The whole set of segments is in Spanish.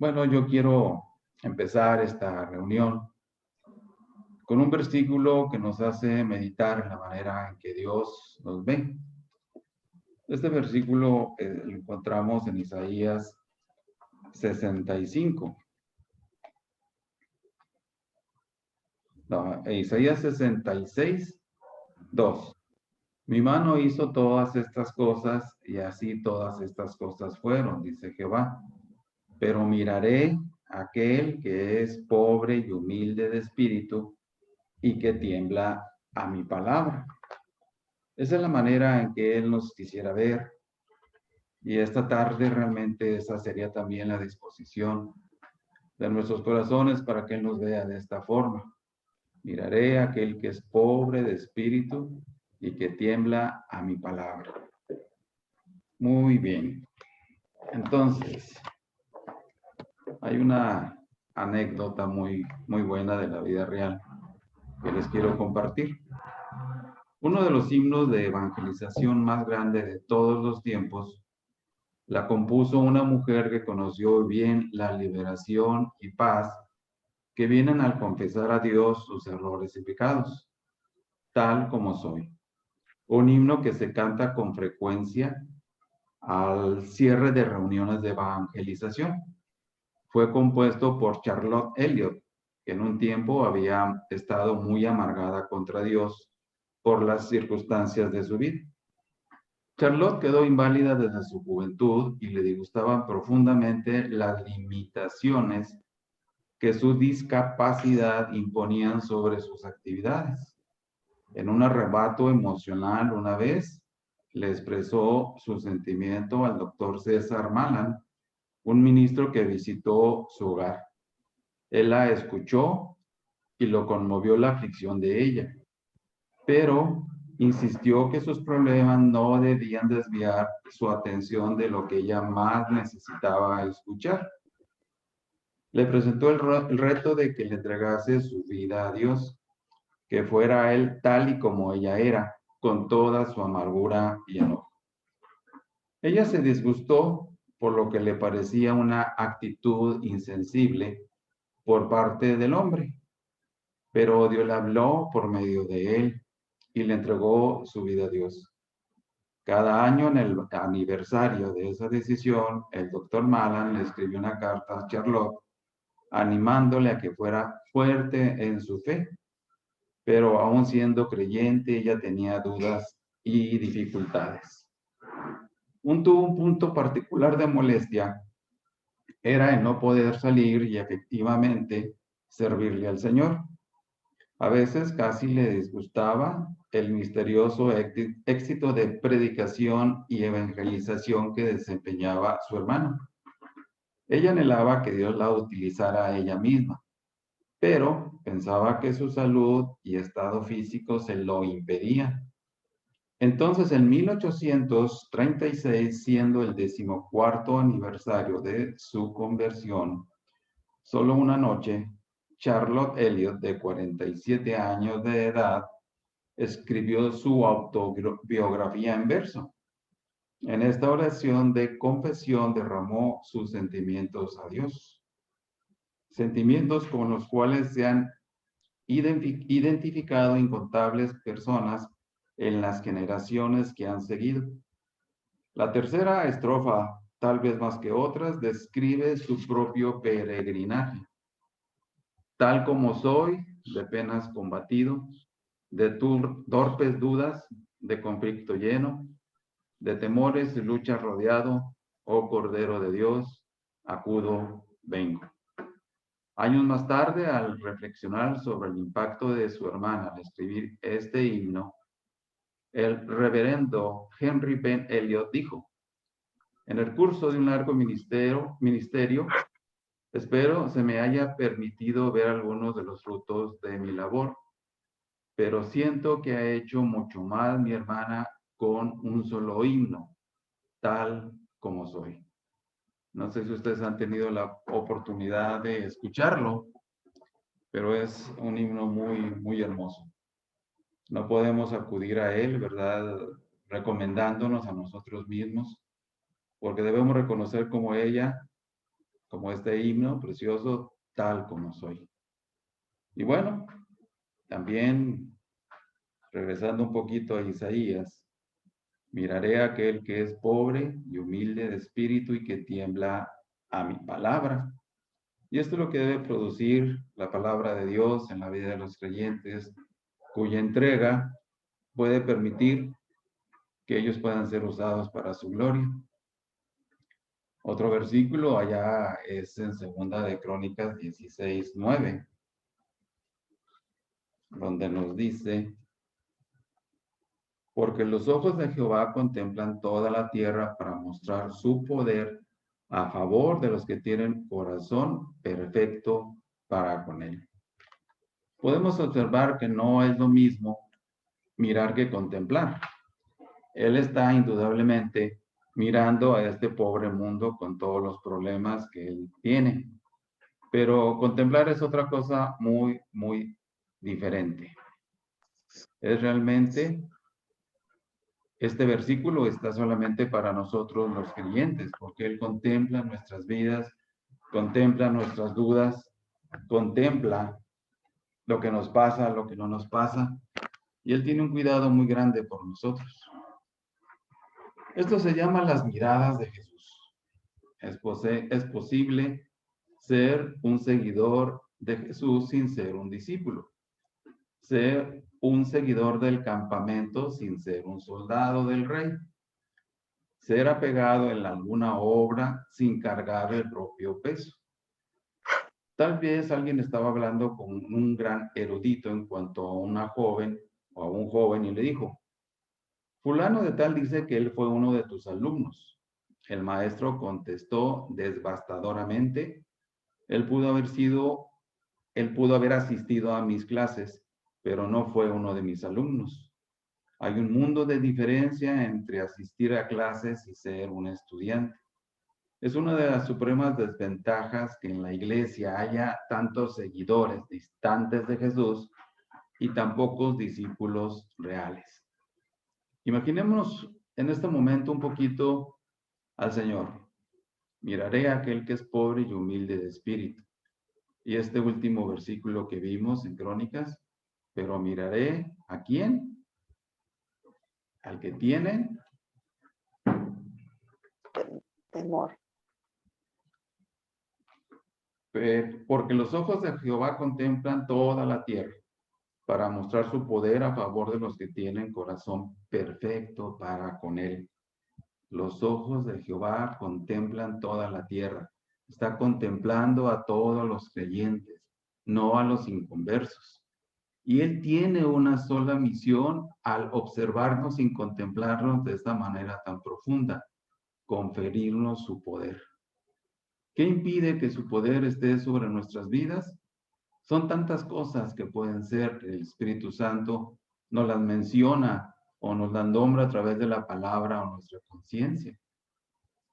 Bueno, yo quiero empezar esta reunión con un versículo que nos hace meditar en la manera en que Dios nos ve. Este versículo lo encontramos en Isaías 65. No, Isaías 66, 2. Mi mano hizo todas estas cosas y así todas estas cosas fueron, dice Jehová. Pero miraré a aquel que es pobre y humilde de espíritu y que tiembla a mi palabra. Esa es la manera en que Él nos quisiera ver. Y esta tarde realmente esa sería también la disposición de nuestros corazones para que Él nos vea de esta forma. Miraré a aquel que es pobre de espíritu y que tiembla a mi palabra. Muy bien. Entonces, hay una anécdota muy buena de la vida real que les quiero compartir. Uno de los himnos de evangelización más grande de todos los tiempos la compuso una mujer que conoció bien la liberación y paz que vienen al confesar a Dios sus errores y pecados, tal como soy. Un himno que se canta con frecuencia al cierre de reuniones de evangelización. Fue compuesto por Charlotte Elliott, que en un tiempo había estado muy amargada contra Dios por las circunstancias de su vida. Charlotte quedó inválida desde su juventud y le disgustaban profundamente las limitaciones que su discapacidad imponían sobre sus actividades. En un arrebato emocional una vez, le expresó su sentimiento al doctor César Malan, un ministro que visitó su hogar. Él la escuchó y lo conmovió la aflicción de ella, pero insistió que sus problemas no debían desviar su atención de lo que ella más necesitaba escuchar. Le presentó el reto de que le entregase su vida a Dios, que fuera él tal y como ella era, con toda su amargura y enojo. Ella se disgustó por lo que le parecía una actitud insensible por parte del hombre, pero Dios le habló por medio de él y le entregó su vida a Dios. Cada año en el aniversario de esa decisión, el doctor Malan le escribió una carta a Charlotte animándole a que fuera fuerte en su fe, pero aún siendo creyente, ella tenía dudas y dificultades. Un punto particular de molestia era el no poder salir y efectivamente servirle al Señor. A veces casi le disgustaba el misterioso éxito de predicación y evangelización que desempeñaba su hermano. Ella anhelaba que Dios la utilizara a ella misma, pero pensaba que su salud y estado físico se lo impedían. Entonces, en 1836, siendo el 14º aniversario de su conversión, solo una noche, Charlotte Elliott, de 47 años de edad, escribió su autobiografía en verso. En esta oración de confesión derramó sus sentimientos a Dios, sentimientos con los cuales se han identificado incontables personas en las generaciones que han seguido. La tercera estrofa, tal vez más que otras, describe su propio peregrinaje. Tal como soy, de penas combatido, de torpes dudas, de conflicto lleno, de temores y luchas rodeado, oh Cordero de Dios, acudo, vengo. Años más tarde, al reflexionar sobre el impacto de su hermana al escribir este himno, el reverendo Henry Ben Elliott dijo: en el curso de un largo ministerio, espero se me haya permitido ver algunos de los frutos de mi labor, pero siento que ha hecho mucho más mi hermana con un solo himno, tal como soy. No sé si ustedes han tenido la oportunidad de escucharlo, pero es un himno muy hermoso. No podemos acudir a él, ¿verdad? Recomendándonos a nosotros mismos, porque debemos reconocer como ella como este himno precioso, tal como soy. Y bueno, también regresando un poquito a Isaías, miraré a aquel que es pobre y humilde de espíritu y que tiembla a mi palabra. Y esto es lo que debe producir la palabra de Dios en la vida de los creyentes, cuya entrega puede permitir que ellos puedan ser usados para su gloria. Otro versículo allá es en Segunda de Crónicas 16:9, donde nos dice: porque los ojos de Jehová contemplan toda la tierra para mostrar su poder a favor de los que tienen corazón perfecto para con él. Podemos observar que no es lo mismo mirar que contemplar. Él está indudablemente mirando a este pobre mundo con todos los problemas que él tiene. Pero contemplar es otra cosa muy, muy diferente. Es realmente, este versículo está solamente para nosotros los creyentes, porque Él contempla nuestras vidas, contempla nuestras dudas, contempla lo que nos pasa, lo que no nos pasa, y Él tiene un cuidado muy grande por nosotros. Esto se llama las miradas de Jesús. Es posible ser un seguidor de Jesús sin ser un discípulo. Ser un seguidor del campamento sin ser un soldado del rey. Ser apegado en alguna obra sin cargar el propio peso. Tal vez alguien estaba hablando con un gran erudito en cuanto a una joven o a un joven y le dijo: fulano de tal dice que él fue uno de tus alumnos. El maestro contestó devastadoramente: él pudo haber asistido a mis clases, pero no fue uno de mis alumnos. Hay un mundo de diferencia entre asistir a clases y ser un estudiante. Es una de las supremas desventajas que en la iglesia haya tantos seguidores distantes de Jesús y tan pocos discípulos reales. Imaginémonos en este momento un poquito al Señor. Miraré a aquel que es pobre y humilde de espíritu. Y este último versículo que vimos en Crónicas: pero miraré ¿a quién? Al que tiene temor. Porque los ojos de Jehová contemplan toda la tierra para mostrar su poder a favor de los que tienen corazón perfecto para con él. Los ojos de Jehová contemplan toda la tierra. Está contemplando a todos los creyentes, no a los inconversos. Y él tiene una sola misión al observarnos y contemplarnos de esta manera tan profunda: conferirnos su poder. ¿Qué impide que su poder esté sobre nuestras vidas? Son tantas cosas que pueden ser. El Espíritu Santo nos las menciona o nos las nombra a través de la palabra o nuestra conciencia.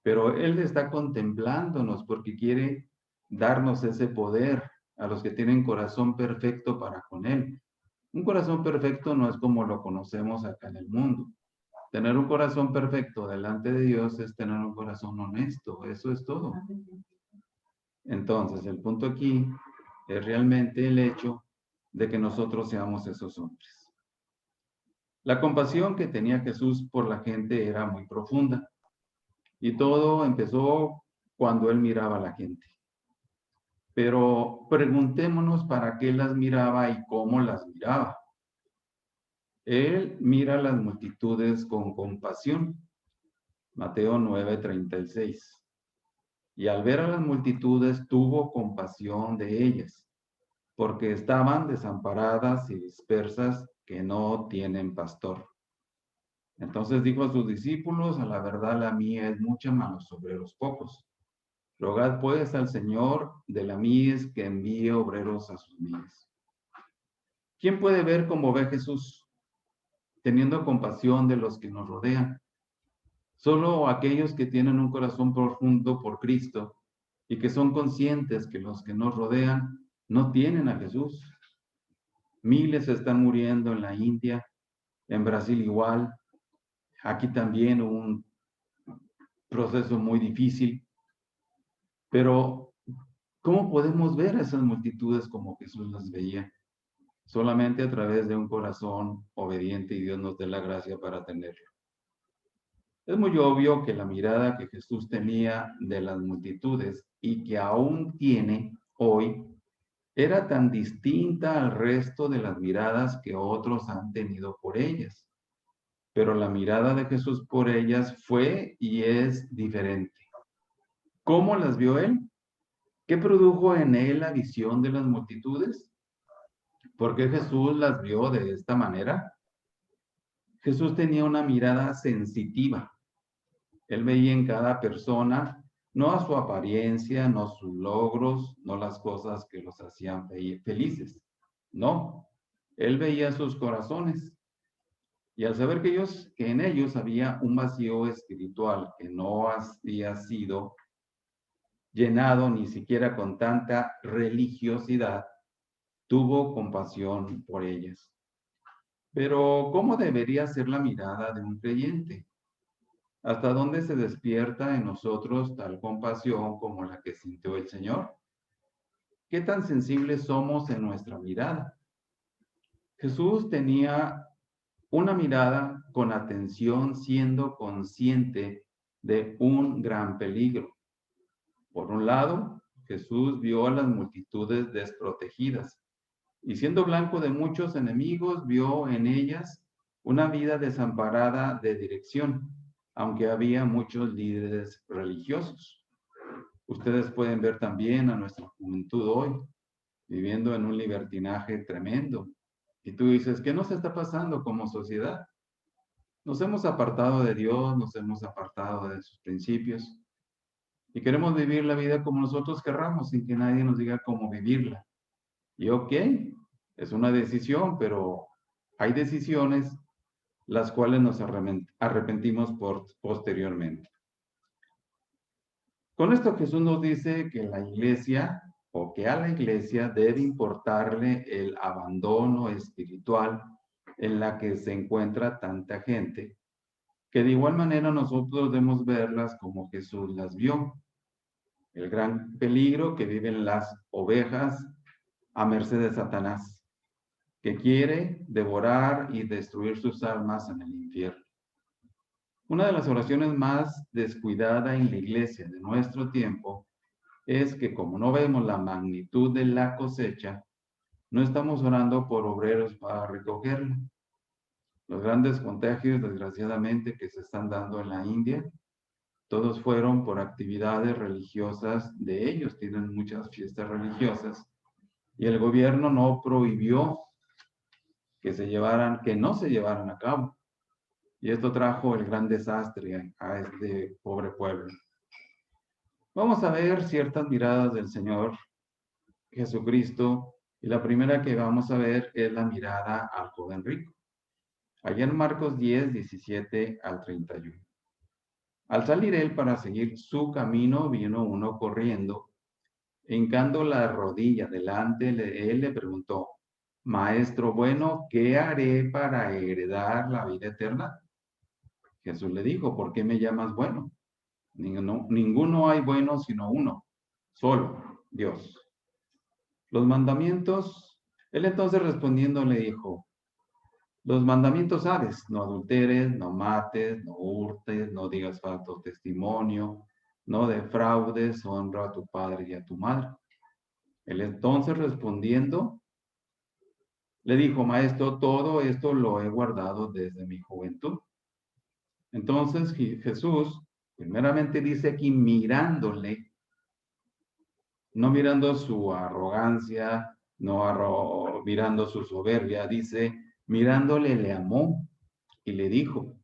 Pero Él está contemplándonos porque quiere darnos ese poder a los que tienen corazón perfecto para con Él. Un corazón perfecto no es como lo conocemos acá en el mundo. Tener un corazón perfecto delante de Dios es tener un corazón honesto. Eso es todo. Entonces, el punto aquí es realmente el hecho de que nosotros seamos esos hombres. La compasión que tenía Jesús por la gente era muy profunda, y todo empezó cuando él miraba a la gente. Pero preguntémonos para qué las miraba y cómo las miraba. Él mira a las multitudes con compasión. Mateo 9:36. Y al ver a las multitudes tuvo compasión de ellas, porque estaban desamparadas y dispersas, que no tienen pastor. Entonces dijo a sus discípulos: a la verdad la mía es mucha, mas los obreros pocos. Rogad pues al Señor de la mies que envíe obreros a sus mies. ¿Quién puede ver como ve Jesús, teniendo compasión de los que nos rodean? Solo aquellos que tienen un corazón profundo por Cristo y que son conscientes que los que nos rodean no tienen a Jesús. Miles están muriendo en la India, en Brasil igual. Aquí también un proceso muy difícil. Pero ¿Cómo podemos ver a esas multitudes como Jesús las veía? Solamente a través de un corazón obediente y Dios nos dé la gracia para tenerlo. Es muy obvio que la mirada que Jesús tenía de las multitudes y que aún tiene hoy era tan distinta al resto de las miradas que otros han tenido por ellas. Pero la mirada de Jesús por ellas fue y es diferente. ¿Cómo las vio él? ¿Qué produjo en él la visión de las multitudes? ¿Por qué Jesús las vio de esta manera? Jesús tenía una mirada sensitiva. Él veía en cada persona no a su apariencia, no sus logros, no las cosas que los hacían felices. No, él veía sus corazones. Y al saber que en ellos había un vacío espiritual que no había sido llenado ni siquiera con tanta religiosidad, tuvo compasión por ellas. Pero, ¿cómo debería ser la mirada de un creyente? ¿Hasta dónde se despierta en nosotros tal compasión como la que sintió el Señor? ¿Qué tan sensibles somos en nuestra mirada? Jesús tenía una mirada con atención, siendo consciente de un gran peligro. Por un lado, Jesús vio a las multitudes desprotegidas y siendo blanco de muchos enemigos, vio en ellas una vida desamparada de dirección, aunque había muchos líderes religiosos. Ustedes pueden ver también a nuestra juventud hoy, viviendo en un libertinaje tremendo. Y tú dices, ¿qué nos está pasando como sociedad? Nos hemos apartado de Dios, nos hemos apartado de sus principios y queremos vivir la vida como nosotros querramos, sin que nadie nos diga cómo vivirla. Y ok, es una decisión, pero hay decisiones las cuales nos arrepentimos posteriormente. Con esto Jesús nos dice que la iglesia o que a la iglesia debe importarle el abandono espiritual en la que se encuentra tanta gente, que de igual manera nosotros debemos verlas como Jesús las vio. El gran peligro que viven las ovejas a merced de Satanás, que quiere devorar y destruir sus almas en el infierno. Una de las oraciones más descuidada en la iglesia de nuestro tiempo es que como no vemos la magnitud de la cosecha, no estamos orando por obreros para recogerla. Los grandes contagios, desgraciadamente, que se están dando en la India, todos fueron por actividades religiosas de ellos, tienen muchas fiestas religiosas, y el gobierno no prohibió que no se llevaran a cabo. Y esto trajo el gran desastre a este pobre pueblo. Vamos a ver ciertas miradas del Señor Jesucristo, y la primera que vamos a ver es la mirada al joven rico. Allá en Marcos 10, 17 al 31. Al salir él para seguir su camino, vino uno corriendo, hincando la rodilla delante de él, le preguntó, Maestro bueno, ¿qué haré para heredar la vida eterna? Jesús le dijo, ¿por qué me llamas bueno? Ninguno hay bueno sino uno, solo Dios. Los mandamientos, él entonces respondiendo le dijo, los mandamientos sabes, no adulteres, no mates, no hurtes, no digas falso testimonio, no defraudes, honra a tu padre y a tu madre. Él entonces respondiendo, le dijo, maestro, todo esto lo he guardado desde mi juventud. Entonces Jesús, primeramente dice aquí mirándole, no mirando su arrogancia, no mirando su soberbia, dice, mirándole le amó y le dijo,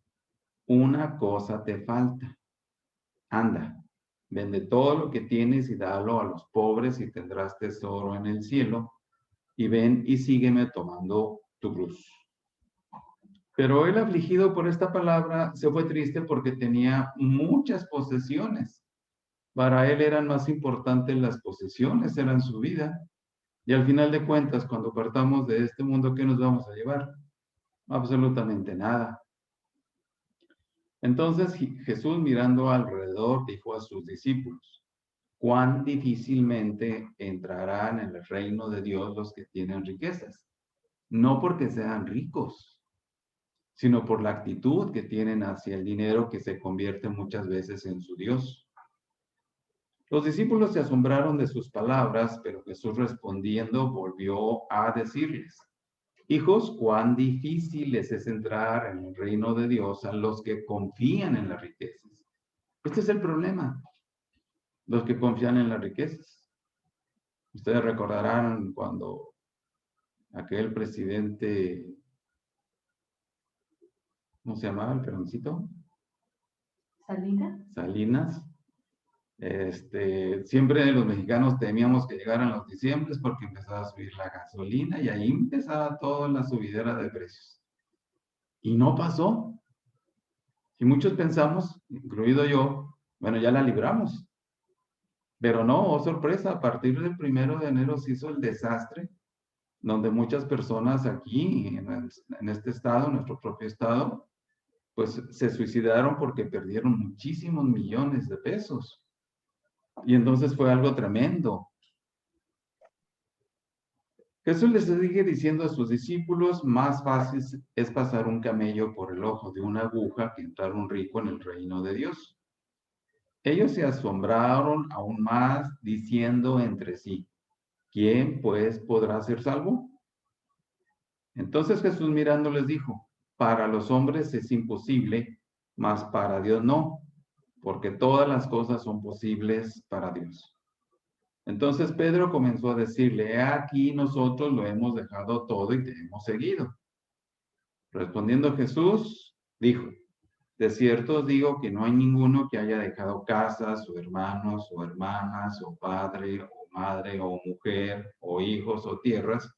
una cosa te falta, anda, vende todo lo que tienes y dalo a los pobres y tendrás tesoro en el cielo, y ven y sígueme tomando tu cruz. Pero él, afligido por esta palabra, se fue triste porque tenía muchas posesiones. Para él eran más importantes las posesiones, eran su vida. Y al final de cuentas, cuando partamos de este mundo, ¿qué nos vamos a llevar? Absolutamente nada. Entonces Jesús, mirando alrededor, dijo a sus discípulos, cuán difícilmente entrarán en el reino de Dios los que tienen riquezas. No porque sean ricos, sino por la actitud que tienen hacia el dinero que se convierte muchas veces en su Dios. Los discípulos se asombraron de sus palabras, pero Jesús respondiendo volvió a decirles: hijos, cuán difícil es entrar en el reino de Dios a los que confían en las riquezas. Este es el problema, los que confían en las riquezas. Ustedes recordarán cuando aquel presidente, ¿cómo se llamaba el peroncito? Salinas. Siempre los mexicanos temíamos que llegaran los diciembres porque empezaba a subir la gasolina y ahí empezaba toda la subidera de precios. Y no pasó. Y muchos pensamos, incluido yo, bueno, ya la libramos. Pero no, oh sorpresa, a partir del 1 de enero se hizo el desastre, donde muchas personas aquí, en este estado, nuestro propio estado, pues se suicidaron porque perdieron muchísimos millones de pesos. Y entonces fue algo tremendo. Jesús les sigue diciendo a sus discípulos: más fácil es pasar un camello por el ojo de una aguja que entrar un rico en el reino de Dios. Ellos se asombraron aún más, diciendo entre sí: ¿quién pues podrá ser salvo? Entonces Jesús mirando les dijo: para los hombres es imposible, mas para Dios no, porque todas las cosas son posibles para Dios. Entonces Pedro comenzó a decirle: he aquí nosotros lo hemos dejado todo y te hemos seguido. Respondiendo Jesús, dijo: de cierto os digo que no hay ninguno que haya dejado casas, o hermanos, o hermanas, o padre, o madre, o mujer, o hijos, o tierras,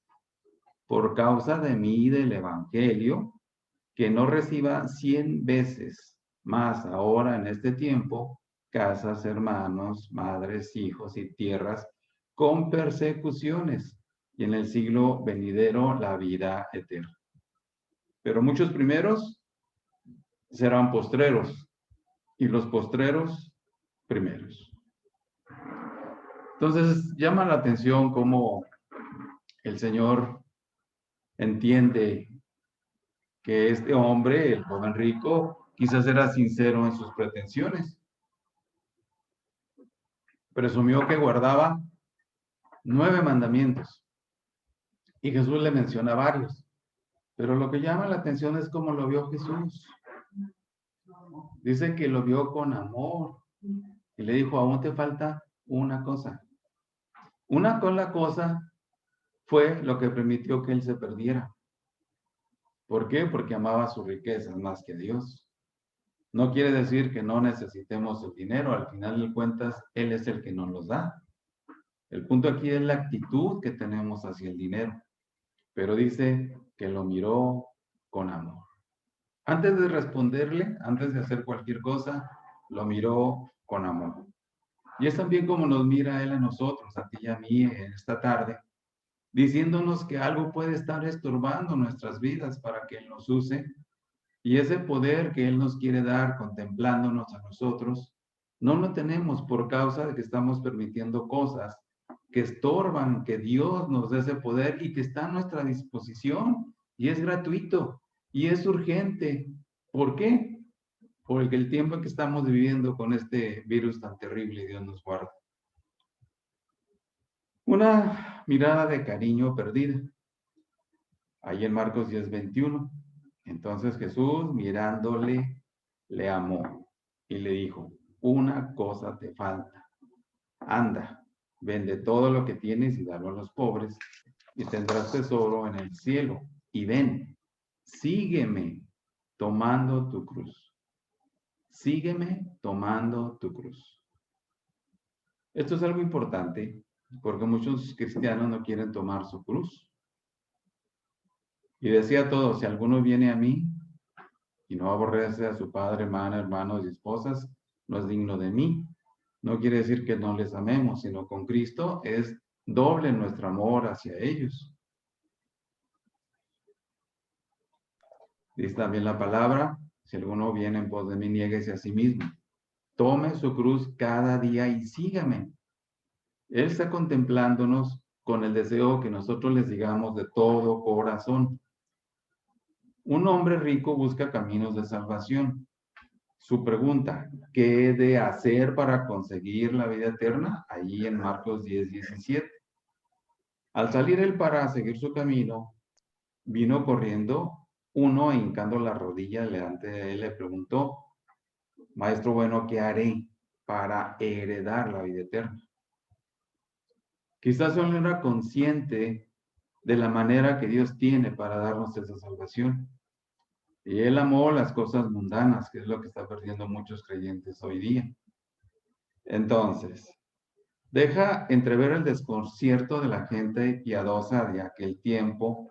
por causa de mí y del Evangelio, que no reciba 100 veces más ahora en este tiempo, casas, hermanos, madres, hijos y tierras, con persecuciones, y en el siglo venidero la vida eterna. Pero muchos primeros serán postreros, y los postreros primeros. Entonces llama la atención cómo el Señor entiende que este hombre, el joven rico, quizás era sincero en sus pretensiones. Presumió que guardaba 9 mandamientos y Jesús le menciona varios. Pero lo que llama la atención es cómo lo vio Jesús. Dice que lo vio con amor y le dijo: aún te falta una cosa. Una sola cosa fue lo que permitió que él se perdiera. ¿Por qué? Porque amaba sus riquezas más que a Dios. No quiere decir que no necesitemos el dinero. Al final de cuentas, Él es el que nos los da. El punto aquí es la actitud que tenemos hacia el dinero. Pero dice que lo miró con amor. Antes de responderle, antes de hacer cualquier cosa, lo miró con amor. Y es también como nos mira Él a nosotros, a ti y a mí, en esta tarde, diciéndonos que algo puede estar estorbando nuestras vidas para que Él nos use. Y ese poder que Él nos quiere dar contemplándonos a nosotros, no lo tenemos por causa de que estamos permitiendo cosas que estorban que Dios nos dé ese poder y que está a nuestra disposición y es gratuito y es urgente. ¿Por qué? Porque el tiempo en que estamos viviendo con este virus tan terrible, Dios nos guarda. Una mirada de cariño perdida. Ahí en Marcos 10:21. Entonces Jesús, mirándole, le amó y le dijo: una cosa te falta. Anda, vende todo lo que tienes y dalo a los pobres, y tendrás tesoro en el cielo. Y ven, sígueme tomando tu cruz. Sígueme tomando tu cruz. Esto es algo importante porque muchos cristianos no quieren tomar su cruz. Y decía a todos: si alguno viene a mí y no aborrece a su padre, madre, hermanos y esposas, no es digno de mí. No quiere decir que no les amemos, sino con Cristo es doble nuestro amor hacia ellos. Dice también la palabra: si alguno viene en pos de mí, niéguese a sí mismo. Tome su cruz cada día y sígame. Él está contemplándonos con el deseo que nosotros les digamos de todo corazón. Un hombre rico busca caminos de salvación. Su pregunta, ¿qué he de hacer para conseguir la vida eterna? Ahí en Marcos 10:17. Al salir él para seguir su camino, vino corriendo uno e hincando la rodilla delante de él le preguntó, Maestro bueno, ¿qué haré para heredar la vida eterna? Quizás él no era consciente de la manera que Dios tiene para darnos esa salvación. Y él amó las cosas mundanas, que es lo que está perdiendo muchos creyentes hoy día. Entonces, deja entrever el desconcierto de la gente piadosa de aquel tiempo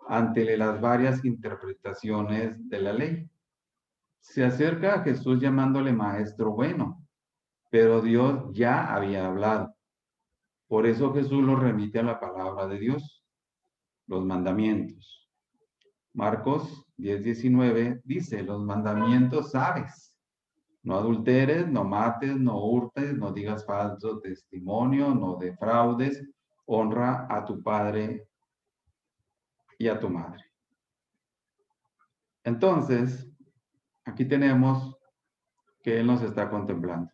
ante las varias interpretaciones de la ley. Se acerca a Jesús llamándole maestro bueno, pero Dios ya había hablado. Por eso Jesús lo remite a la palabra de Dios, los mandamientos. Marcos 10:19 dice, los mandamientos sabes. No adulteres, no mates, no hurtes, no digas falso testimonio, no defraudes, honra a tu padre y a tu madre. Entonces, aquí tenemos que Él nos está contemplando,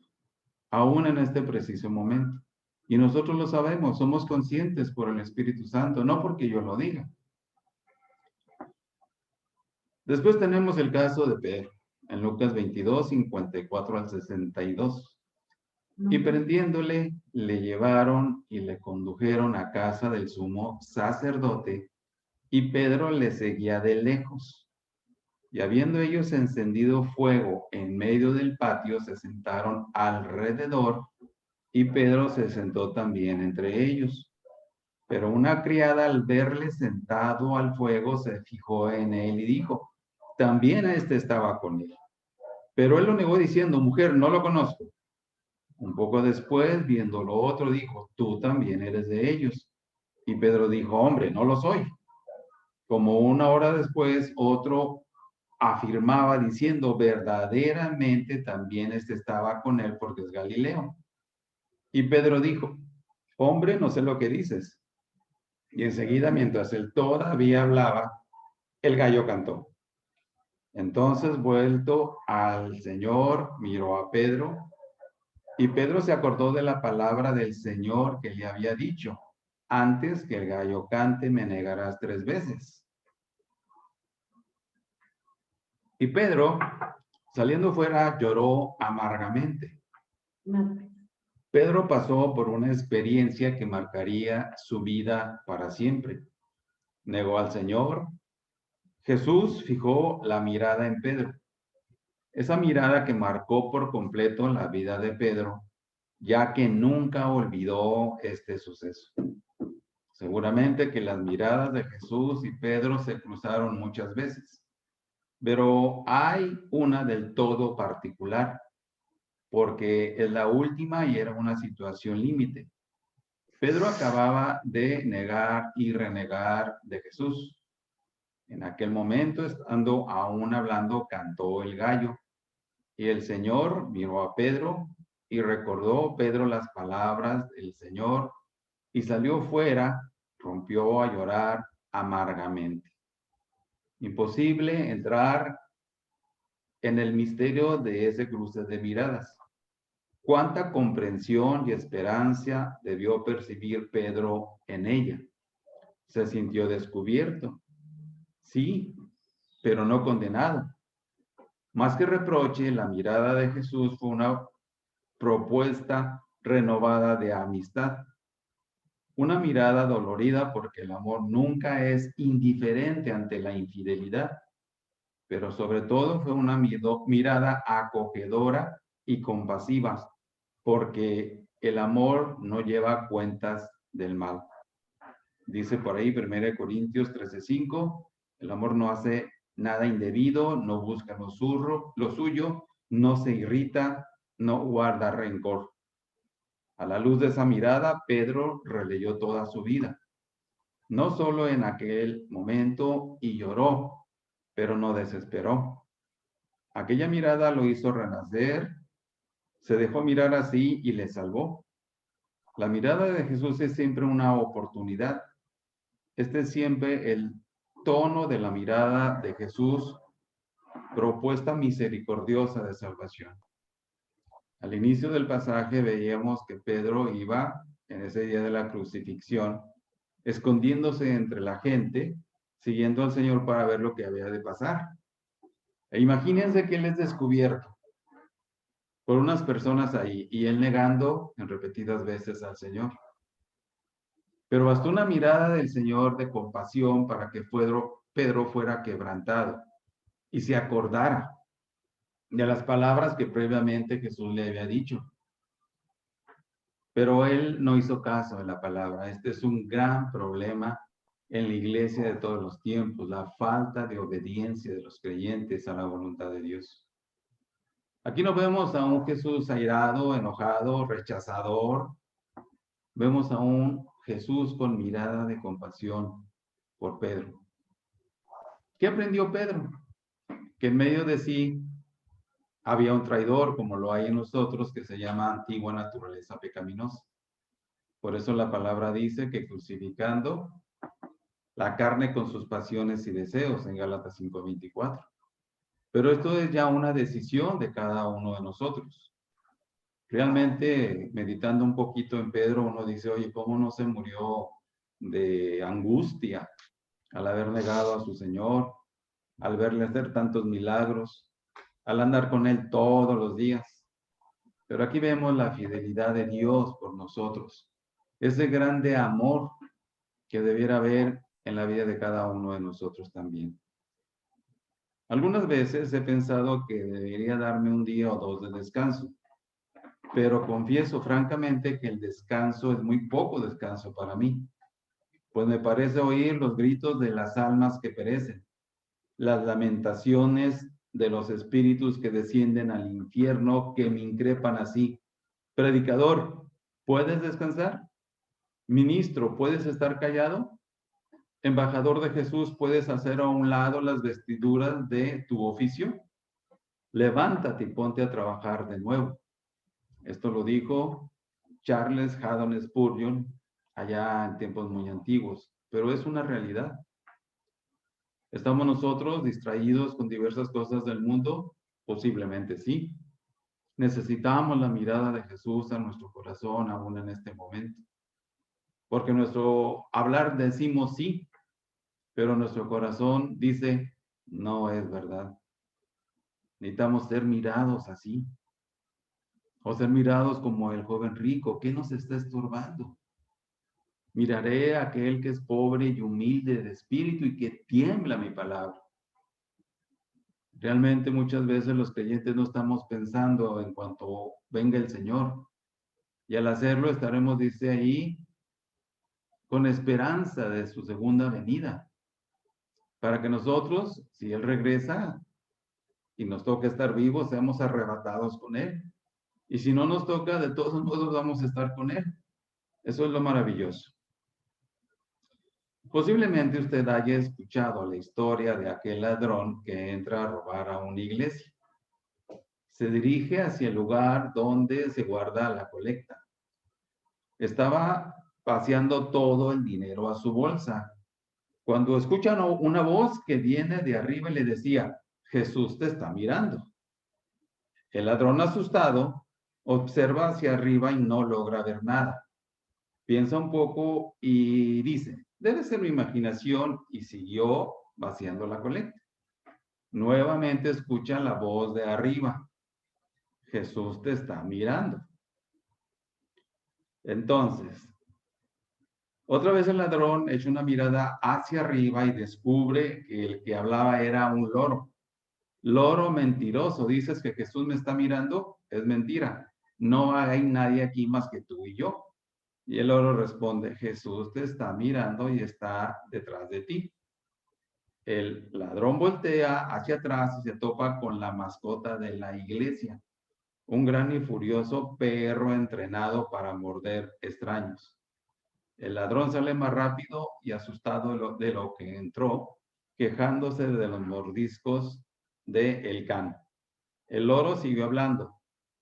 aún en este preciso momento. Y nosotros lo sabemos, somos conscientes por el Espíritu Santo, no porque yo lo diga. Después tenemos el caso de Pedro, en Lucas 22:54-62. Y prendiéndole, le llevaron y le condujeron a casa del sumo sacerdote, y Pedro le seguía de lejos. Y habiendo ellos encendido fuego en medio del patio, se sentaron alrededor, y Pedro se sentó también entre ellos. Pero una criada al verle sentado al fuego se fijó en él y dijo, también este estaba con él. Pero él lo negó diciendo, mujer, no lo conozco. Un poco después, viendo lo otro, dijo, tú también eres de ellos. Y Pedro dijo, hombre, no lo soy. Como una hora después, otro afirmaba diciendo, verdaderamente también este estaba con él porque es Galileo. Y Pedro dijo, hombre, no sé lo que dices. Y enseguida, mientras él todavía hablaba, el gallo cantó. Entonces, vuelto al Señor, miró a Pedro, y Pedro se acordó de la palabra del Señor que le había dicho, antes que el gallo cante, me negarás 3 veces. Y Pedro, saliendo fuera, lloró amargamente. Pedro pasó por una experiencia que marcaría su vida para siempre. Negó al Señor. Jesús fijó la mirada en Pedro. Esa mirada que marcó por completo la vida de Pedro, ya que nunca olvidó este suceso. Seguramente que las miradas de Jesús y Pedro se cruzaron muchas veces, pero hay una del todo particular, porque es la última y era una situación límite. Pedro acababa de negar y renegar de Jesús. En aquel momento, estando aún hablando, cantó el gallo. Y el Señor miró a Pedro y recordó Pedro las palabras del Señor y salió fuera, rompió a llorar amargamente. Imposible entrar en el misterio de ese cruce de miradas. Cuánta comprensión y esperanza debió percibir Pedro en ella. Se sintió descubierto, sí, pero no condenado. Más que reproche, la mirada de Jesús fue una propuesta renovada de amistad. Una mirada dolorida porque el amor nunca es indiferente ante la infidelidad, pero sobre todo fue una mirada acogedora y compasiva, porque el amor no lleva cuentas del mal. Dice por ahí 1 Corintios 13:5, el amor no hace nada indebido, no busca lo suyo, no se irrita, no guarda rencor. A la luz de esa mirada, Pedro releyó toda su vida, no solo en aquel momento, y lloró, pero no desesperó. Aquella mirada lo hizo renacer, se dejó mirar así y le salvó. La mirada de Jesús es siempre una oportunidad. Este es siempre el tono de la mirada de Jesús, propuesta misericordiosa de salvación. Al inicio del pasaje veíamos que Pedro iba, en ese día de la crucifixión, escondiéndose entre la gente, siguiendo al Señor para ver lo que había de pasar. E imagínense que él es descubierto por unas personas ahí y él negando en repetidas veces al Señor. Pero bastó una mirada del Señor de compasión para que Pedro fuera quebrantado y se acordara de las palabras que previamente Jesús le había dicho. Pero él no hizo caso de la palabra. Este es un gran problema en la iglesia de todos los tiempos, la falta de obediencia de los creyentes a la voluntad de Dios. Aquí no vemos a un Jesús airado, enojado, rechazador. Vemos a un Jesús con mirada de compasión por Pedro. ¿Qué aprendió Pedro? Que en medio de sí había un traidor, como lo hay en nosotros, que se llama antigua naturaleza pecaminosa. Por eso la palabra dice que crucificando la carne con sus pasiones y deseos, en Gálatas 5:24. Pero esto es ya una decisión de cada uno de nosotros. Realmente, meditando un poquito en Pedro, uno dice, oye, ¿cómo no se murió de angustia al haber negado a su Señor, al verle hacer tantos milagros, al andar con Él todos los días? Pero aquí vemos la fidelidad de Dios por nosotros, ese grande amor que debiera haber en la vida de cada uno de nosotros también. Algunas veces he pensado que debería darme un día o dos de descanso, pero confieso francamente que el descanso es muy poco descanso para mí, pues me parece oír los gritos de las almas que perecen, las lamentaciones de los espíritus que descienden al infierno, que me increpan así. Predicador, ¿puedes descansar? Ministro, ¿puedes estar callado? Embajador de Jesús, ¿puedes hacer a un lado las vestiduras de tu oficio? Levántate y ponte a trabajar de nuevo. Esto lo dijo Charles Haddon Spurgeon allá en tiempos muy antiguos, pero es una realidad. ¿Estamos nosotros distraídos con diversas cosas del mundo? Posiblemente sí. Necesitamos la mirada de Jesús a nuestro corazón aún en este momento. Porque nuestro hablar decimos sí, pero nuestro corazón dice, no es verdad. Necesitamos ser mirados así. O ser mirados como el joven rico. ¿Qué nos está estorbando? Miraré a aquel que es pobre y humilde de espíritu y que tiembla mi palabra. Realmente muchas veces los creyentes no estamos pensando en cuanto venga el Señor. Y al hacerlo estaremos, dice ahí, con esperanza de su segunda venida. Para que nosotros, si Él regresa y nos toca estar vivos, seamos arrebatados con Él. Y si no nos toca, de todos modos vamos a estar con Él. Eso es lo maravilloso. Posiblemente usted haya escuchado la historia de aquel ladrón que entra a robar a una iglesia. Se dirige hacia el lugar donde se guarda la colecta. Estaba paseando todo el dinero a su bolsa, cuando escuchan una voz que viene de arriba y le decía, Jesús te está mirando. El ladrón asustado observa hacia arriba y no logra ver nada. Piensa un poco y dice, debe ser mi imaginación, y siguió vaciando la colecta. Nuevamente escucha la voz de arriba. Jesús te está mirando. Entonces, otra vez el ladrón echa una mirada hacia arriba y descubre que el que hablaba era un loro. Loro mentiroso, dices que Jesús me está mirando, es mentira. No hay nadie aquí más que tú y yo. Y el loro responde, Jesús te está mirando y está detrás de ti. El ladrón voltea hacia atrás y se topa con la mascota de la iglesia, un gran y furioso perro entrenado para morder extraños. El ladrón sale más rápido y asustado de lo que entró, quejándose de los mordiscos de el can. El loro siguió hablando.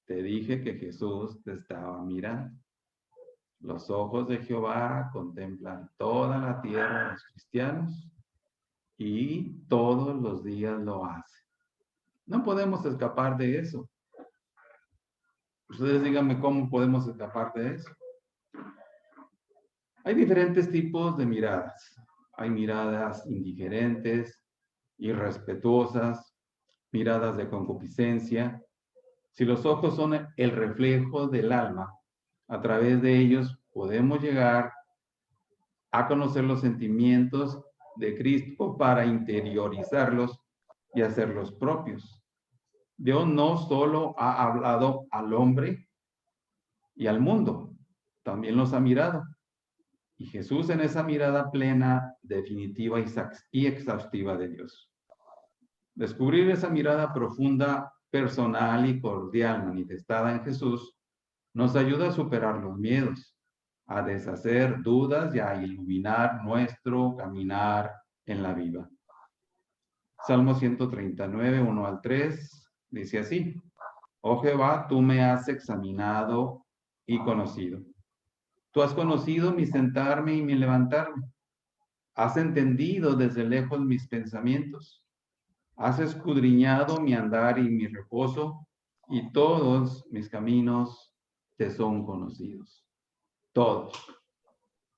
Te dije que Jesús te estaba mirando. Los ojos de Jehová contemplan toda la tierra de los cristianos y todos los días lo hace. No podemos escapar de eso. Ustedes díganme cómo podemos escapar de eso. Hay diferentes tipos de miradas. Hay miradas indiferentes, irrespetuosas, miradas de concupiscencia. Si los ojos son el reflejo del alma, a través de ellos podemos llegar a conocer los sentimientos de Cristo para interiorizarlos y hacerlos propios. Dios no solo ha hablado al hombre y al mundo, también los ha mirado. Y Jesús en esa mirada plena, definitiva y exhaustiva de Dios. Descubrir esa mirada profunda, personal y cordial manifestada en Jesús nos ayuda a superar los miedos, a deshacer dudas y a iluminar nuestro caminar en la vida. Salmo 139, 1 al 3, dice así: Oh Jehová, tú me has examinado y conocido. Tú has conocido mi sentarme y mi levantarme. Has entendido desde lejos mis pensamientos. Has escudriñado mi andar y mi reposo, y todos mis caminos te son conocidos. Todos.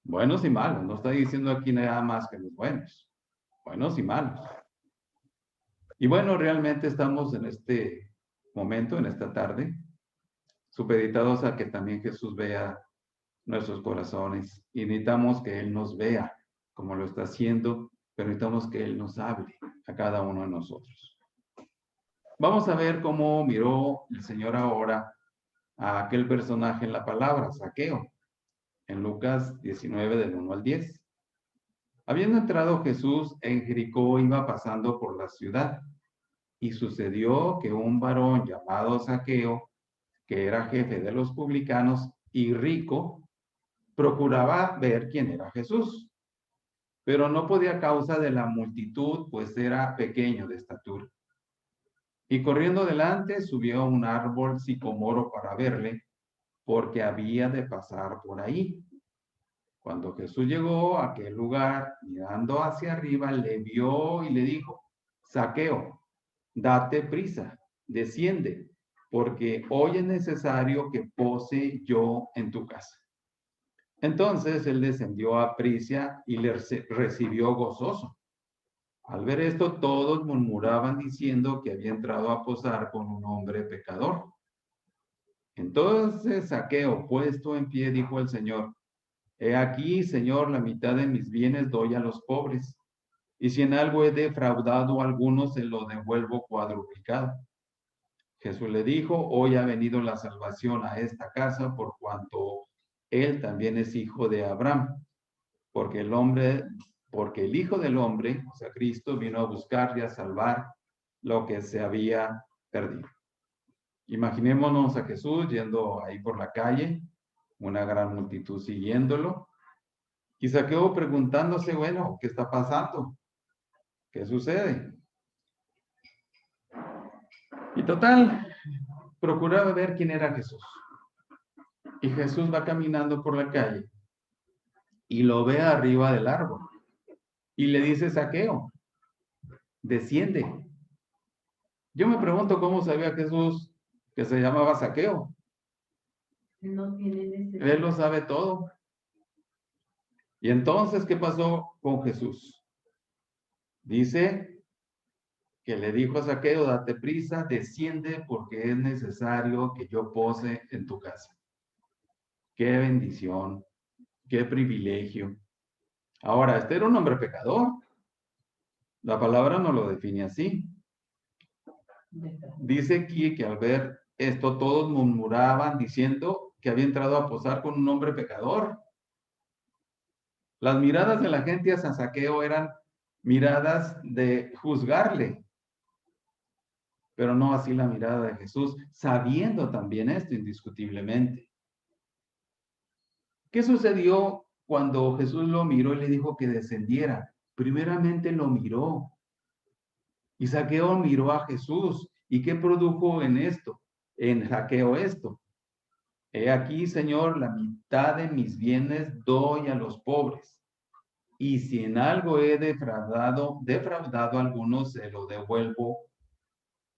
Buenos y malos. No está diciendo aquí nada más que los buenos. Buenos y malos. Y bueno, realmente estamos en este momento, en esta tarde, supeditados a que también Jesús vea nuestros corazones. Y necesitamos que Él nos vea como lo está haciendo, pero necesitamos que Él nos hable a cada uno de nosotros. Vamos a ver cómo miró el Señor ahora a aquel personaje en la palabra, Zaqueo, en Lucas 19, del 1 al 10. Habiendo entrado Jesús en Jericó, iba pasando por la ciudad, y sucedió que un varón llamado Zaqueo, que era jefe de los publicanos y rico, procuraba ver quién era Jesús, pero no podía a causa de la multitud, pues era pequeño de estatura. Y corriendo delante, subió a un árbol sicomoro para verle, porque había de pasar por ahí. Cuando Jesús llegó a aquel lugar, mirando hacia arriba, le vio y le dijo: Zaqueo, date prisa, desciende, porque hoy es necesario que pose yo en tu casa. Entonces él descendió a prisa y le recibió gozoso. Al ver esto, todos murmuraban diciendo que había entrado a posar con un hombre pecador. Entonces Zaqueo, puesto en pie, dijo al Señor: He aquí, Señor, la mitad de mis bienes doy a los pobres, y si en algo he defraudado a algunos, se lo devuelvo cuadruplicado. Jesús le dijo: Hoy ha venido la salvación a esta casa, por cuanto él también es hijo de Abraham, porque el Hijo del Hombre, o sea, Cristo, vino a buscar y a salvar lo que se había perdido. Imaginémonos a Jesús yendo ahí por la calle, una gran multitud siguiéndolo, y Zaqueo preguntándose: bueno, ¿qué está pasando? ¿Qué sucede? Y total, procuraba ver quién era Jesús. Y Jesús va caminando por la calle y lo ve arriba del árbol. Y le dice: Zaqueo, desciende. Yo me pregunto cómo sabía Jesús que se llamaba Zaqueo. No tiene necesidad. Él lo sabe todo. Y entonces, ¿qué pasó con Jesús? Dice que le dijo a Zaqueo: date prisa, desciende, porque es necesario que yo pose en tu casa. Qué bendición, qué privilegio. Ahora, este era un hombre pecador. La palabra no lo define así. Dice aquí que al ver esto todos murmuraban diciendo que había entrado a posar con un hombre pecador. Las miradas de la gente a San Zaqueo eran miradas de juzgarle, pero no así la mirada de Jesús, sabiendo también esto indiscutiblemente. ¿Qué sucedió cuando Jesús lo miró y le dijo que descendiera? Primeramente lo miró. Y Zaqueo miró a Jesús. ¿Y qué produjo en esto? En Zaqueo esto. He aquí, Señor, la mitad de mis bienes doy a los pobres. Y si en algo he defraudado a algunos, se lo devuelvo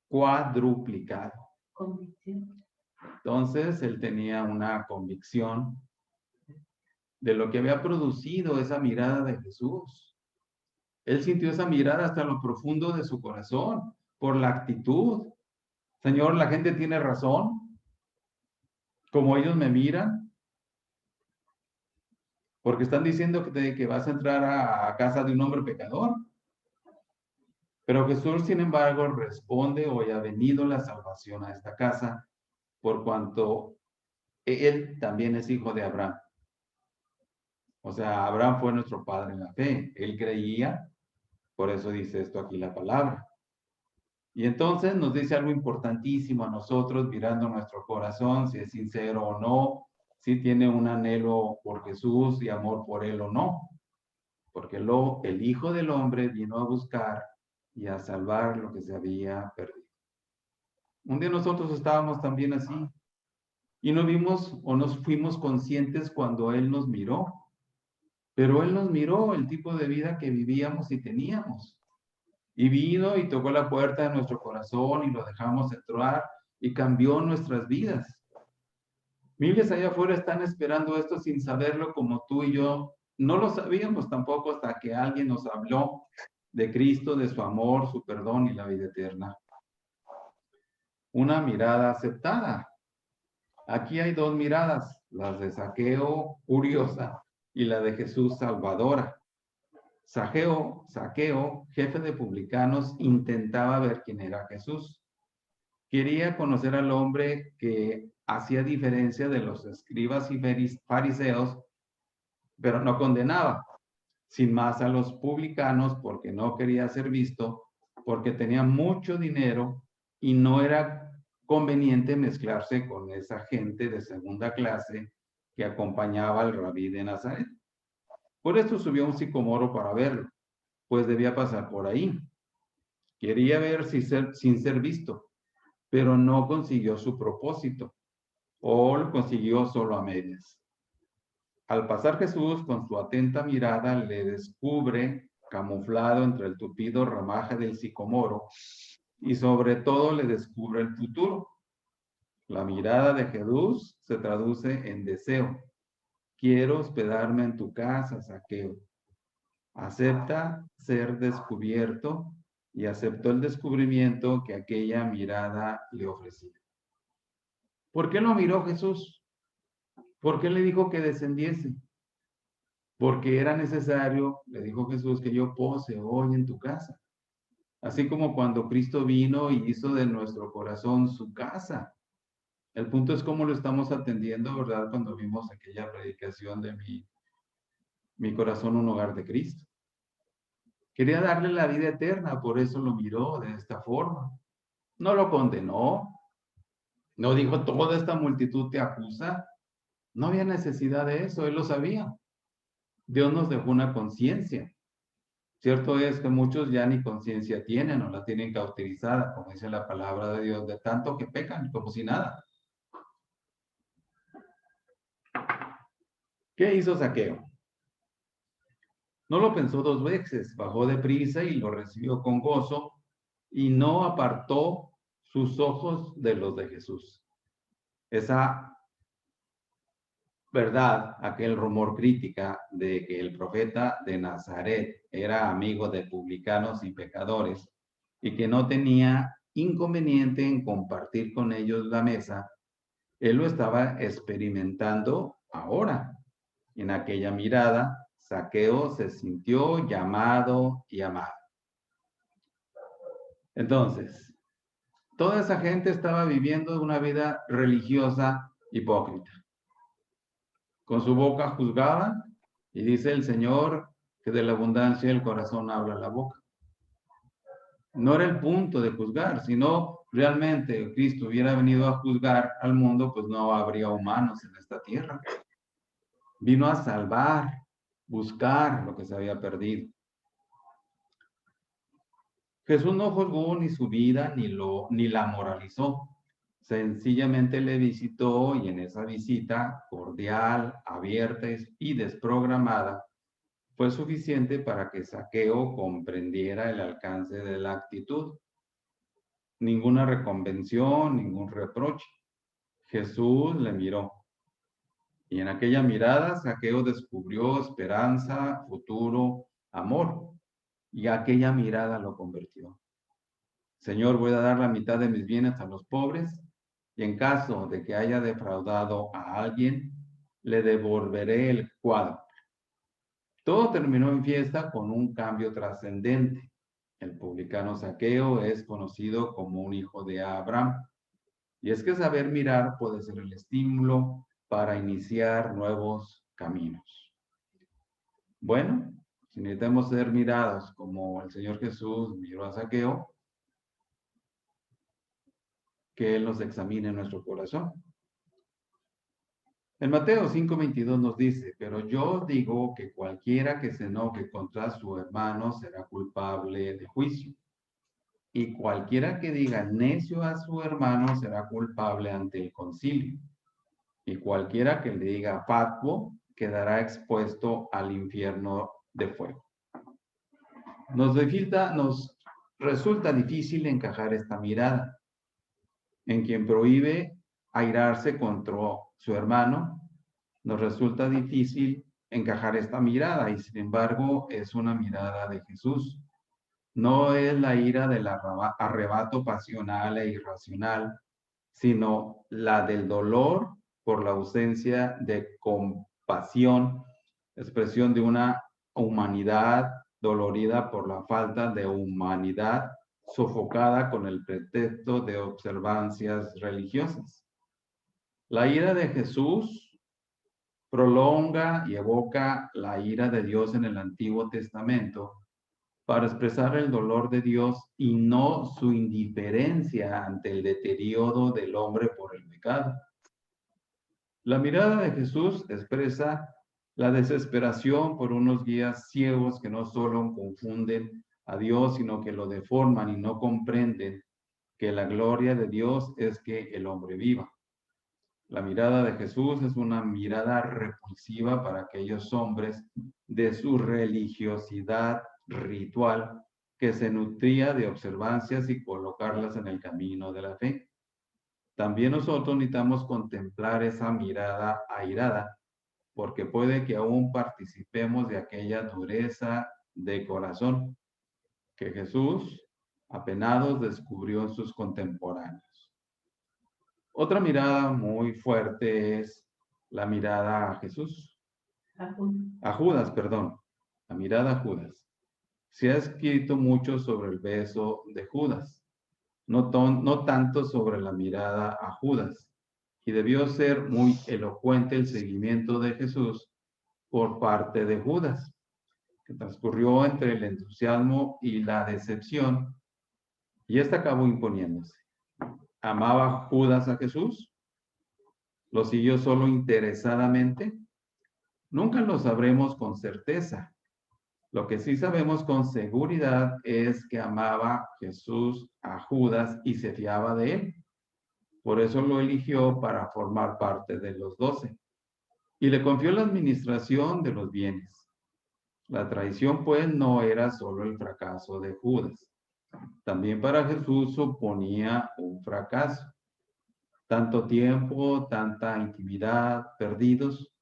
cuadruplicado. Convicción. Entonces, él tenía una convicción de lo que había producido esa mirada de Jesús. Él sintió esa mirada hasta lo profundo de su corazón, por la actitud. Señor, la gente tiene razón, como ellos me miran, porque están diciendo que vas a entrar a casa de un hombre pecador. Pero Jesús, sin embargo, responde: hoy ha venido la salvación a esta casa, por cuanto él también es hijo de Abraham. O sea, Abraham fue nuestro padre en la fe. Él creía, por eso dice esto aquí la palabra. Y entonces nos dice algo importantísimo a nosotros, mirando nuestro corazón, si es sincero o no, si tiene un anhelo por Jesús y amor por él o no. Porque el Hijo del Hombre vino a buscar y a salvar lo que se había perdido. Un día nosotros estábamos también así y no vimos o nos fuimos conscientes cuando Él nos miró. Pero Él nos miró el tipo de vida que vivíamos y teníamos. Y vino y tocó la puerta de nuestro corazón y lo dejamos entrar y cambió nuestras vidas. Miles allá afuera están esperando esto sin saberlo, como tú y yo no lo sabíamos tampoco hasta que alguien nos habló de Cristo, de su amor, su perdón y la vida eterna. Una mirada aceptada. Aquí hay dos miradas, las de Zaqueo, curiosa, y la de Jesús, salvadora. Zaqueo, jefe de publicanos, intentaba ver quién era Jesús. Quería conocer al hombre que hacía diferencia de los escribas y fariseos, pero no condenaba, sin más a los publicanos, porque no quería ser visto, porque tenía mucho dinero y no era conveniente mezclarse con esa gente de segunda clase que acompañaba al rabí de Nazaret. Por esto subió a un sicomoro para verlo, pues debía pasar por ahí. Quería ver sin ser visto, pero no consiguió su propósito, o lo consiguió solo a medias. Al pasar Jesús, con su atenta mirada, le descubre camuflado entre el tupido ramaje del sicomoro y sobre todo le descubre el futuro. La mirada de Jesús se traduce en deseo. Quiero hospedarme en tu casa, Zaqueo. Acepta ser descubierto y aceptó el descubrimiento que aquella mirada le ofrecía. ¿Por qué lo miró Jesús? ¿Por qué le dijo que descendiese? Porque era necesario, le dijo Jesús, que yo pose hoy en tu casa. Así como cuando Cristo vino y hizo de nuestro corazón su casa. El punto es cómo lo estamos atendiendo, ¿verdad? Cuando vimos aquella predicación de mi corazón, un hogar de Cristo. Quería darle la vida eterna, por eso lo miró de esta forma. No lo condenó. No dijo, toda esta multitud te acusa. No había necesidad de eso, él lo sabía. Dios nos dejó una conciencia. Cierto es que muchos ya ni conciencia tienen o la tienen cauterizada, como dice la palabra de Dios, de tanto que pecan, como si nada. ¿Qué hizo Zaqueo? No lo pensó dos veces, bajó deprisa y lo recibió con gozo y no apartó sus ojos de los de Jesús. Esa verdad, aquel rumor crítica de que el profeta de Nazaret era amigo de publicanos y pecadores y que no tenía inconveniente en compartir con ellos la mesa, él lo estaba experimentando ahora. En aquella mirada, Zaqueo se sintió llamado y amado. Entonces, toda esa gente estaba viviendo una vida religiosa hipócrita. Con su boca juzgaban y dice el Señor que de la abundancia del corazón habla la boca. No era el punto de juzgar, sino realmente Cristo hubiera venido a juzgar al mundo, pues no habría humanos en esta tierra. Vino a salvar, buscar lo que se había perdido. Jesús no juzgó ni su vida ni la moralizó. Sencillamente le visitó y en esa visita cordial, abierta y desprogramada fue suficiente para que Zaqueo comprendiera el alcance de la actitud. Ninguna reconvención, ningún reproche. Jesús le miró y en aquella mirada Zaqueo descubrió esperanza, futuro, amor, y aquella mirada lo convirtió. Señor, voy a dar la mitad de mis bienes a los pobres y en caso de que haya defraudado a alguien, le devolveré el cuádruple. Todo terminó en fiesta con un cambio trascendente. El publicano Zaqueo es conocido como un hijo de Abraham. Y es que saber mirar puede ser el estímulo para iniciar nuevos caminos. Bueno, si necesitamos ser mirados como el Señor Jesús miró a Zaqueo, que Él nos examine en nuestro corazón. En Mateo 5:22 nos dice, pero yo os digo que cualquiera que se enoje contra su hermano será culpable de juicio. Y cualquiera que diga necio a su hermano será culpable ante el concilio. Y cualquiera que le diga fatuo quedará expuesto al infierno de fuego. Nos resulta difícil encajar esta mirada. En quien prohíbe airarse contra su hermano, nos resulta difícil encajar esta mirada y sin embargo es una mirada de Jesús. No es la ira del arrebato pasional e irracional, sino la del dolor por la ausencia de compasión, expresión de una humanidad dolorida por la falta de humanidad, sofocada con el pretexto de observancias religiosas. La ira de Jesús prolonga y evoca la ira de Dios en el Antiguo Testamento para expresar el dolor de Dios y no su indiferencia ante el deterioro del hombre por el pecado. La mirada de Jesús expresa la desesperación por unos guías ciegos que no solo confunden a Dios, sino que lo deforman y no comprenden que la gloria de Dios es que el hombre viva. La mirada de Jesús es una mirada repulsiva para aquellos hombres de su religiosidad ritual que se nutría de observancias y colocarlas en el camino de la fe. También nosotros necesitamos contemplar esa mirada airada, porque puede que aún participemos de aquella dureza de corazón que Jesús, apenados, descubrió en sus contemporáneos. Otra mirada muy fuerte es la mirada a Jesús. A Judas, perdón. La mirada a Judas. Se ha escrito mucho sobre el beso de Judas, no tanto sobre la mirada a Judas, y debió ser muy elocuente el seguimiento de Jesús por parte de Judas, que transcurrió entre el entusiasmo y la decepción, y esta acabó imponiéndose. ¿Amaba Judas a Jesús? ¿Lo siguió solo interesadamente? Nunca lo sabremos con certeza. Lo que sí sabemos con seguridad es que amaba Jesús a Judas y se fiaba de él. Por eso lo eligió para formar parte de los 12. Y le confió la administración de los bienes. La traición, pues, no era solo el fracaso de Judas. También para Jesús suponía un fracaso. Tanto tiempo, tanta intimidad, perdidos.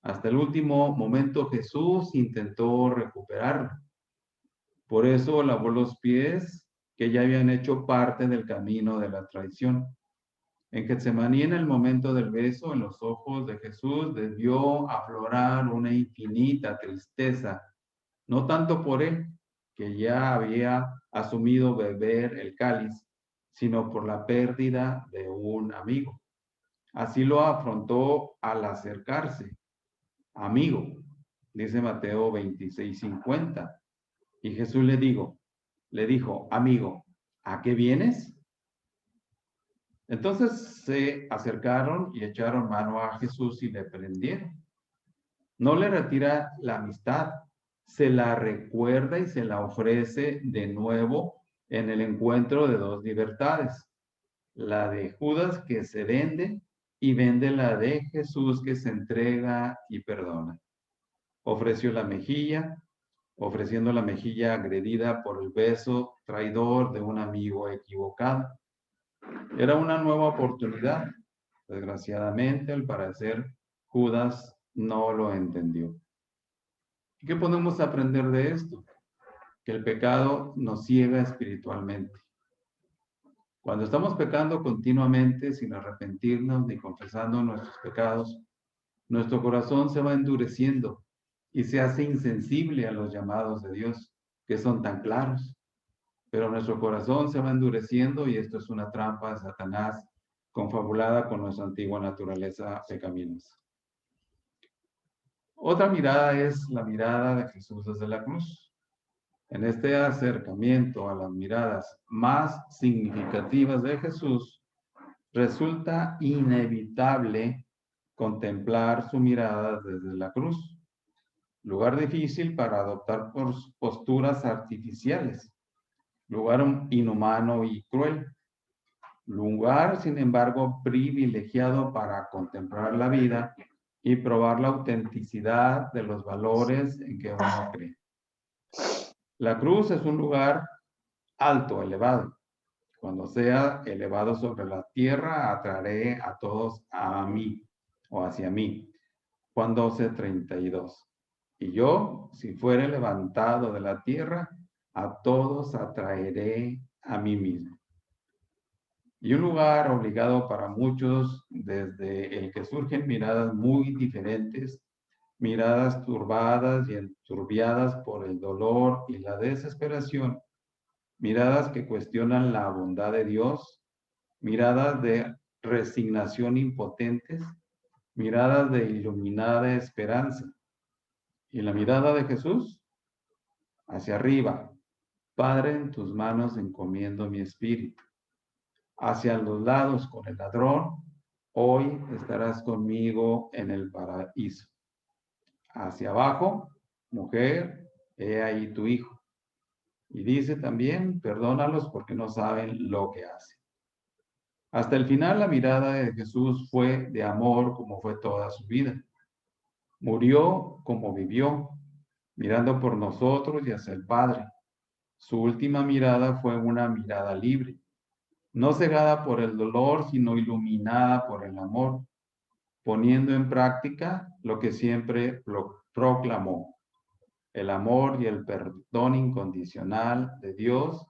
Hasta el último momento Jesús intentó recuperarlo. Por eso lavó los pies que ya habían hecho parte del camino de la traición. En Getsemaní, en el momento del beso, en los ojos de Jesús debió aflorar una infinita tristeza, no tanto por él, que ya había asumido beber el cáliz, sino por la pérdida de un amigo. Así lo afrontó al acercarse. Amigo, dice Mateo 26:50. Y Jesús le dijo, amigo, ¿a qué vienes? Entonces se acercaron y echaron mano a Jesús y le prendieron. No le retira la amistad, se la recuerda y se la ofrece de nuevo en el encuentro de dos libertades. la de Judas que se vende y vende la de Jesús que se entrega y perdona. Ofreció la mejilla, ofreciendo la mejilla agredida por el beso traidor de un amigo equivocado. Era una nueva oportunidad. Desgraciadamente, al parecer, Judas no lo entendió. ¿Y qué podemos aprender de esto? Que el pecado nos ciega espiritualmente. Cuando estamos pecando continuamente sin arrepentirnos ni confesando nuestros pecados, nuestro corazón se va endureciendo y se hace insensible a los llamados de Dios, que son tan claros. Pero nuestro corazón se va endureciendo y esto es una trampa de Satanás confabulada con nuestra antigua naturaleza pecaminosa. Otra mirada es la mirada de Jesús desde la cruz. En este acercamiento a las miradas más significativas de Jesús, resulta inevitable contemplar su mirada desde la cruz, lugar difícil para adoptar posturas artificiales, lugar inhumano y cruel, lugar, sin embargo, privilegiado para contemplar la vida y probar la autenticidad de los valores en que uno cree. La cruz es un lugar alto, elevado. Cuando sea elevado sobre la tierra, atraeré a todos a mí o hacia mí. Juan 12:32. Y yo, si fuere levantado de la tierra, a todos atraeré a mí mismo. Y un lugar obligado para muchos, desde el que surgen miradas muy diferentes, miradas turbadas y enturbiadas por el dolor y la desesperación, miradas que cuestionan la bondad de Dios, miradas de resignación impotentes, miradas de iluminada esperanza. Y la mirada de Jesús hacia arriba. Padre, en tus manos encomiendo mi espíritu. Hacia los lados con el ladrón, hoy estarás conmigo en el paraíso. Hacia abajo, mujer, he ahí tu hijo. Y dice también, perdónalos porque no saben lo que hacen. Hasta el final la mirada de Jesús fue de amor como fue toda su vida. Murió como vivió, mirando por nosotros y hacia el Padre. Su última mirada fue una mirada libre, no cegada por el dolor, sino iluminada por el amor, poniendo en práctica lo que siempre proclamó, el amor y el perdón incondicional de Dios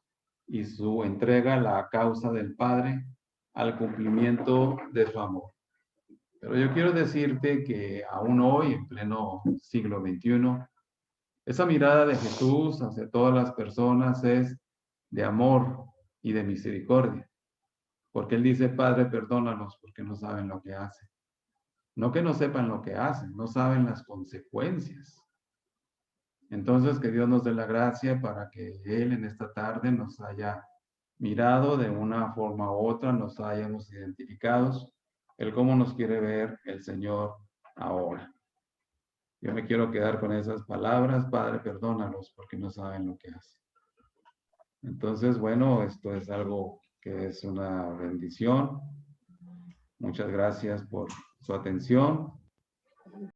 y su entrega a la causa del Padre al cumplimiento de su amor. Pero yo quiero decirte que aún hoy, en pleno siglo XXI, esa mirada de Jesús hacia todas las personas es de amor y de misericordia. Porque Él dice, Padre, perdónalos porque no saben lo que hacen. No que no sepan lo que hacen, no saben las consecuencias. Entonces, que Dios nos dé la gracia para que Él en esta tarde nos haya mirado de una forma u otra, nos hayamos identificados, el cómo nos quiere ver el Señor ahora. Yo me quiero quedar con esas palabras, Padre, perdónalos porque no saben lo que hacen. Entonces, bueno, esto es algo que es una bendición. Muchas gracias por su atención.